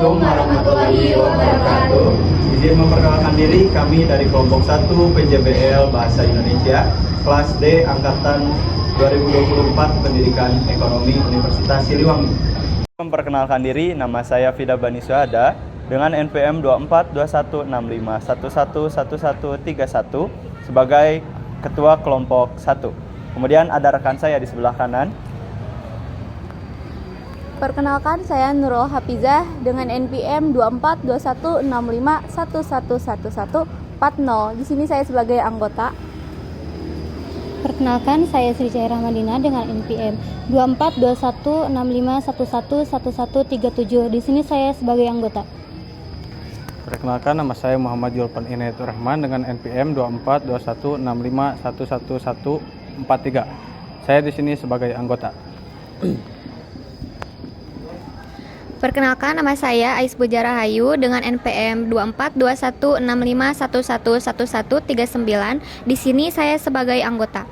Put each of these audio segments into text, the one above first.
Assalamualaikum warahmatullahi wabarakatuh. Izin memperkenalkan diri, kami dari kelompok 1 PJBL Bahasa Indonesia kelas D Angkatan 2024 Pendidikan Ekonomi Universitas Siliwangi. Memperkenalkan diri, nama saya Fida Bani Suhada dengan NPM 242165111131 sebagai Ketua Kelompok 1. Kemudian ada rekan saya di sebelah kanan. Perkenalkan, saya Nurul Hafizah dengan NPM 242165111140. Di sini saya sebagai anggota. Perkenalkan, saya Sri Caira Madina dengan NPM 242165111137. Di sini saya sebagai anggota. Perkenalkan, nama saya Muhammad Julpan Inayatur Rahman dengan NPM 242165111143. Saya di sini sebagai anggota. Perkenalkan, nama saya Ais Puja Rahayu dengan NPM 242165111139. Di sini saya sebagai anggota.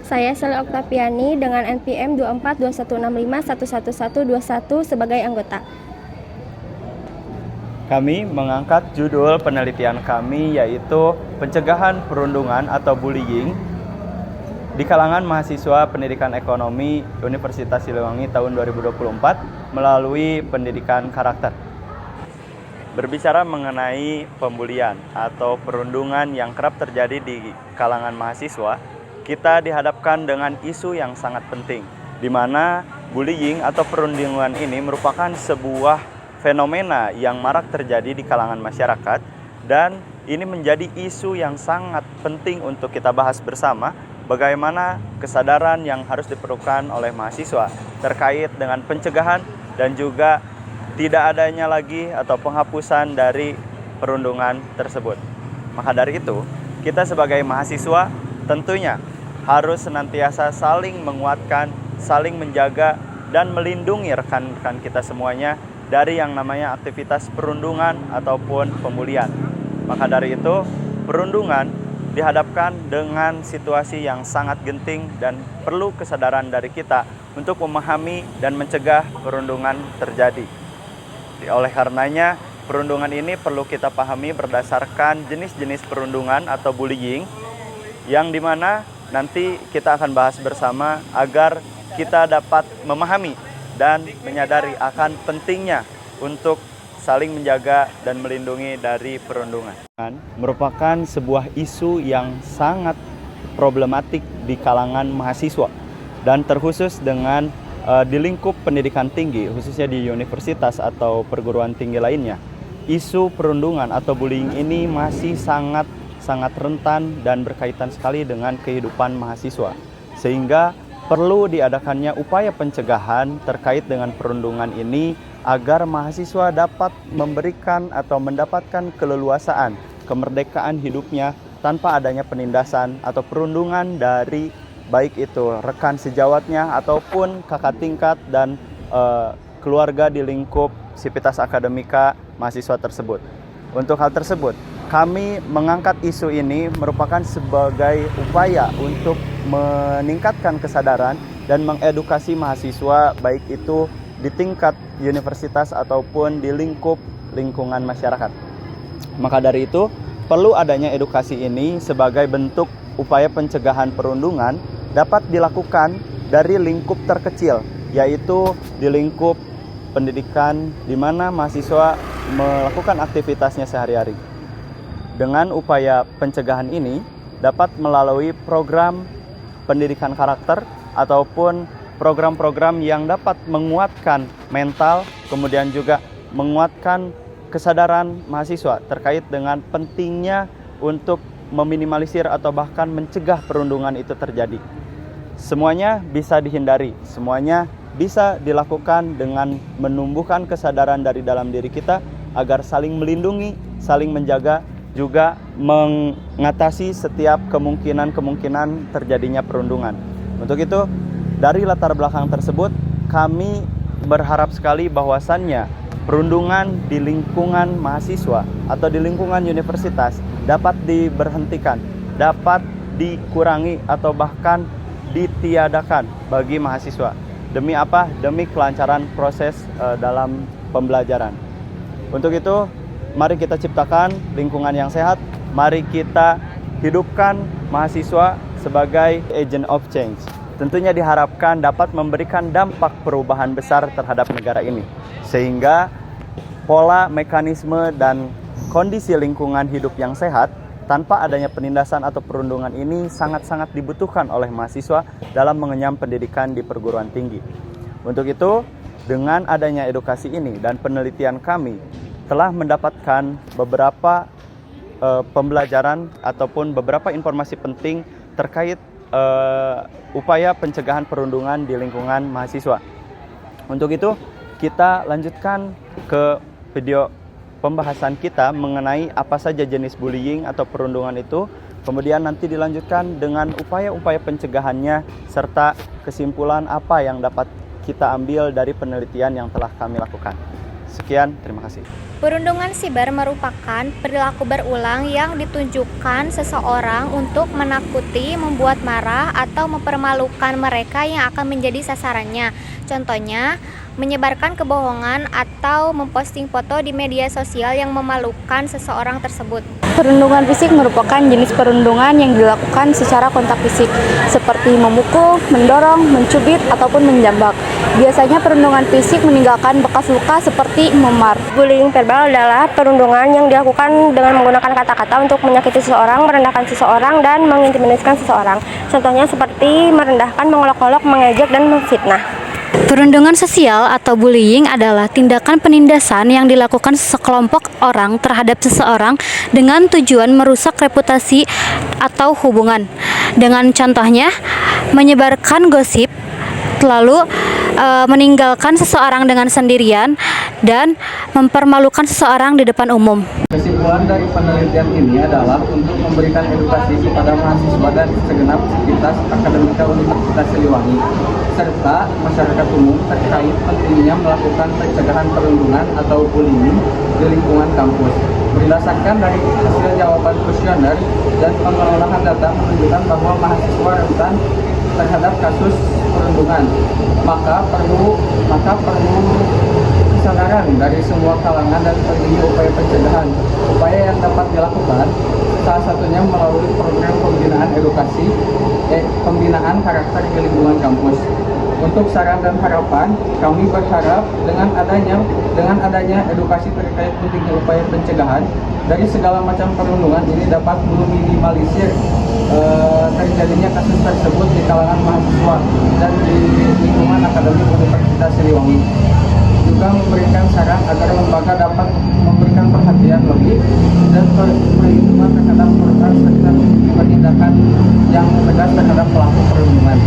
Saya Sel Oktaviani dengan NPM 242165111121 sebagai anggota. Kami mengangkat judul penelitian kami yaitu pencegahan perundungan atau bullying di kalangan mahasiswa pendidikan ekonomi Universitas Siliwangi tahun 2024 melalui pendidikan karakter. Berbicara mengenai pembulian atau perundungan yang kerap terjadi di kalangan mahasiswa, kita dihadapkan dengan isu yang sangat penting, di mana bullying atau perundungan ini merupakan sebuah fenomena yang marak terjadi di kalangan masyarakat, dan ini menjadi isu yang sangat penting untuk kita bahas bersama. Bagaimana kesadaran yang harus diperlukan oleh mahasiswa terkait dengan pencegahan dan juga tidak adanya lagi atau penghapusan dari perundungan tersebut. Maka dari itu, kita sebagai mahasiswa tentunya harus senantiasa saling menguatkan, saling menjaga, dan melindungi rekan-rekan kita semuanya dari yang namanya aktivitas perundungan ataupun pembulian. Maka dari itu, perundungan dihadapkan dengan situasi yang sangat genting dan perlu kesadaran dari kita untuk memahami dan mencegah perundungan terjadi. Oleh karenanya, perundungan ini perlu kita pahami berdasarkan jenis-jenis perundungan atau bullying, yang dimana nanti kita akan bahas bersama agar kita dapat memahami dan menyadari akan pentingnya untuk saling menjaga dan melindungi dari perundungan. Merupakan sebuah isu yang sangat problematik di kalangan mahasiswa dan terkhusus dengan di lingkup pendidikan tinggi, khususnya di universitas atau perguruan tinggi lainnya. Isu perundungan atau bullying ini masih sangat rentan dan berkaitan sekali dengan kehidupan mahasiswa, sehingga perlu diadakannya upaya pencegahan terkait dengan perundungan ini agar mahasiswa dapat memberikan atau mendapatkan keleluasaan, kemerdekaan hidupnya tanpa adanya penindasan atau perundungan dari baik itu rekan sejawatnya ataupun kakak tingkat dan keluarga di lingkup sivitas akademika mahasiswa tersebut. Untuk hal tersebut, kami mengangkat isu ini merupakan sebagai upaya untuk meningkatkan kesadaran dan mengedukasi mahasiswa baik itu di tingkat universitas ataupun di lingkungan masyarakat. Maka dari itu, perlu adanya edukasi ini sebagai bentuk upaya pencegahan perundungan dapat dilakukan dari lingkup terkecil, yaitu di lingkup pendidikan di mana mahasiswa melakukan aktivitasnya sehari-hari. Dengan upaya pencegahan ini dapat melalui program pendidikan karakter ataupun program-program yang dapat menguatkan mental, kemudian juga menguatkan kesadaran mahasiswa terkait dengan pentingnya untuk meminimalisir atau bahkan mencegah perundungan itu terjadi. Semuanya bisa dihindari, semuanya bisa dilakukan dengan menumbuhkan kesadaran dari dalam diri kita agar saling melindungi, saling menjaga, juga mengatasi setiap kemungkinan terjadinya perundungan. Untuk itu, dari latar belakang tersebut, kami berharap sekali bahwasannya perundungan di lingkungan mahasiswa atau di lingkungan universitas dapat diberhentikan, dapat dikurangi atau bahkan ditiadakan bagi mahasiswa. Demi apa? Demi kelancaran proses dalam pembelajaran. Untuk itu, mari kita ciptakan lingkungan yang sehat, mari kita hidupkan mahasiswa sebagai agent of change. Tentunya diharapkan dapat memberikan dampak perubahan besar terhadap negara ini, sehingga pola, mekanisme, dan kondisi lingkungan hidup yang sehat tanpa adanya penindasan atau perundungan ini sangat-sangat dibutuhkan oleh mahasiswa dalam mengenyam pendidikan di perguruan tinggi. Untuk itu, dengan adanya edukasi ini dan penelitian kami telah mendapatkan beberapa pembelajaran ataupun beberapa informasi penting terkait upaya pencegahan perundungan di lingkungan mahasiswa. Untuk itu, kita lanjutkan ke video pembahasan kita mengenai apa saja jenis bullying atau perundungan itu. Kemudian nanti dilanjutkan dengan upaya-upaya pencegahannya serta kesimpulan apa yang dapat kita ambil dari penelitian yang telah kami lakukan. Sekian, terima kasih. Perundungan siber merupakan perilaku berulang yang ditunjukkan seseorang untuk menakuti, membuat marah, atau mempermalukan mereka yang akan menjadi sasarannya. Contohnya, menyebarkan kebohongan atau memposting foto di media sosial yang memalukan seseorang tersebut. Perundungan fisik merupakan jenis perundungan yang dilakukan secara kontak fisik, seperti memukul, mendorong, mencubit, ataupun menjambak. Biasanya perundungan fisik meninggalkan bekas luka seperti memar. Bullying verbal adalah perundungan yang dilakukan dengan menggunakan kata-kata untuk menyakiti seseorang, merendahkan seseorang, dan mengintimidasikan seseorang. Contohnya seperti merendahkan, mengolok-olok, mengejek, dan memfitnah. Perundungan sosial atau bullying adalah tindakan penindasan yang dilakukan sekelompok orang terhadap seseorang dengan tujuan merusak reputasi atau hubungan. Dengan contohnya, menyebarkan gosip, lalu meninggalkan seseorang dengan sendirian, dan mempermalukan seseorang di depan umum. Kesimpulan dari penelitian ini adalah untuk memberikan edukasi kepada mahasiswa dan segenap sivitas akademika Universitas Siliwangi, serta masyarakat umum terkait pentingnya melakukan pencegahan perundungan atau bullying di lingkungan kampus. Berdasarkan dari hasil jawaban kuesioner dan pengolahan data menunjukkan bahwa mahasiswa rentan terhadap kasus perundungan, maka perlu kesadaran dari semua kalangan dan pentingnya upaya pencegahan. Upaya yang dapat dilakukan salah satunya melalui program pembinaan edukasi, pembinaan karakter di lingkungan kampus. Untuk saran dan harapan, kami berharap dengan adanya edukasi terkait pentingnya upaya pencegahan dari segala macam perundungan ini dapat meminimalisir terjadinya kasus tersebut di kalangan mahasiswa dan di lingkungan akademik Universitas Siliwangi. Juga memberikan saran agar lembaga dapat memberikan perhatian lebih dan perlindungan terhadap korban serta penindakan yang tegas terhadap pelaku perundungan.